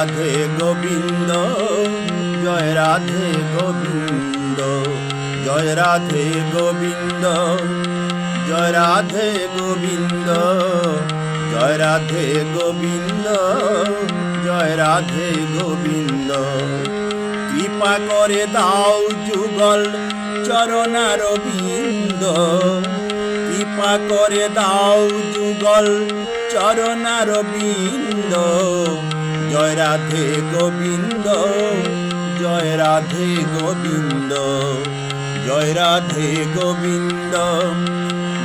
রাধে গোবিন্দ, জয় রাধে গোবিন্দ, জয় রাধে গোবিন্দ, জয় রাধে গোবিন্দ, জয় রাধে গোবিন্দ, জয় রাধে গোবিন্দ। কৃপা করে দাও যুগল চরণারবিন্দ, কৃপা করে দাও যুগল চরণারবিন্দ। জয় রাধে গোবিন্দ, জয় রাধে গোবিন্দ, জয় রাধে গোবিন্দ,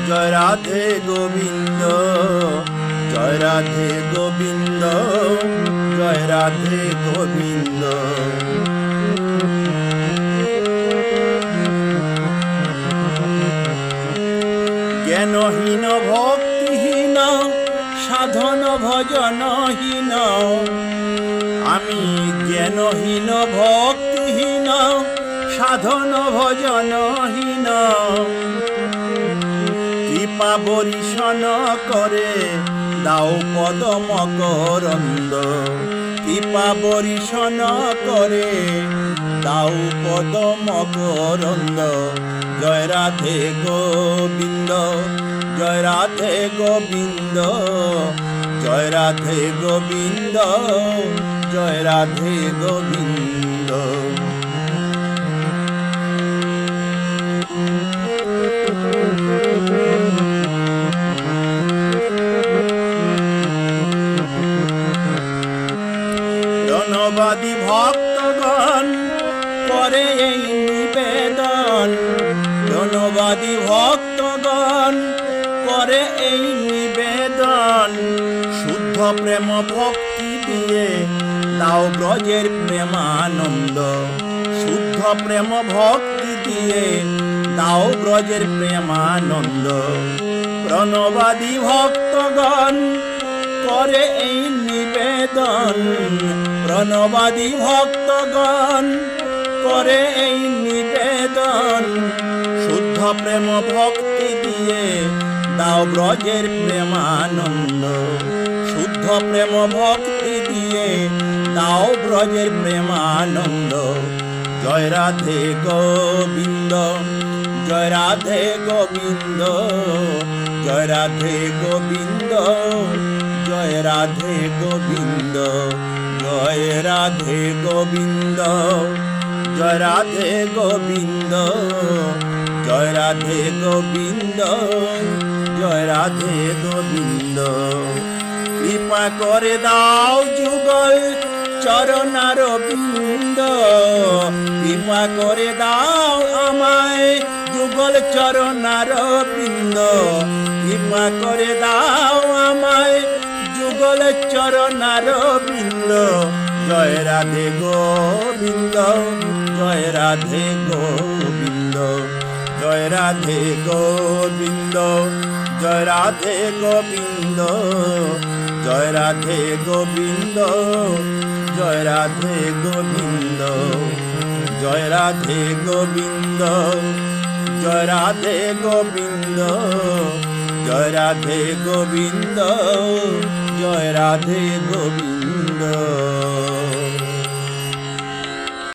জয় রাধে গোবিন্দ, জয় রাধে গোবিন্দ, জয় রাধে গোবিন্দ। জ্ঞানহীন ভক্তিহীন সাধন ভজনহীন, আমি জ্ঞানহীন ভক্তিহীন সাধন ভজনহীন। কৃপা বরিশন করে দাও পদ মকরন্দ, কৃপা বরিশন করে দাও পদ মকরন্দ। জয় রাধে গোবিন্দ, জয় রাধে গোবিন্দ, জয় রাধে গোবিন্দ, জয় রাধে গোবিন্দ। রণবাদী ভক্তগণ করে এই নিবেদন, রণবাদী ভক্তগণ করে এই নিবেদন। শুদ্ধ প্রেম ভক্তি দিয়ে দাও ব্রজের প্রেমানন্দ, শুদ্ধ প্রেম ভক্তি দিয়ে দাও ব্রজের প্রেমানন্দ। রণবাদী ভক্তগণ করে এই নিবেদন, রণবাদী ভক্তগণ করে এই নিবেদন। শুদ্ধ প্রেম ভক্তি দিয়ে দাও ব্রজের প্রেমানন্দ, শুদ্ধ প্রেম ভক্তি দিয়ে দাও ব্রজের প্রেমানন্দ। জয় রাধে গোবিন্দ, জয় রাধে গোবিন্দ, জয় রাধে গোবিন্দ, জয় রাধে গোবিন্দ, জয় রাধে গোবিন্দ, জয় রাধে গোবিন্দ, জয় রাধে গোবিন্দ, জয় রাধে গোবিন্দ। কৃপা করে দাও যুগল চরণারবিন্দ, কৃপা করে দাও আমায় যুগল চরণারবিন্দ, কৃপা করে দাও আমায় যুগল চরণারবিন্দ। জয় রাধে গোবিন্দ, জয় রাধে গোবিন্দ, জয় রাধে গোবিন্দ, জয় রাধে গোবিন্দ, জয় রাধে গোবিন্দ, জয় রাধে গোবিন্দ, জয় রাধে গোবিন্দ, জয় রাধে গোবিন্দ, জয় রাধে গোবিন্দ, জয় রাধে গোবিন্দ।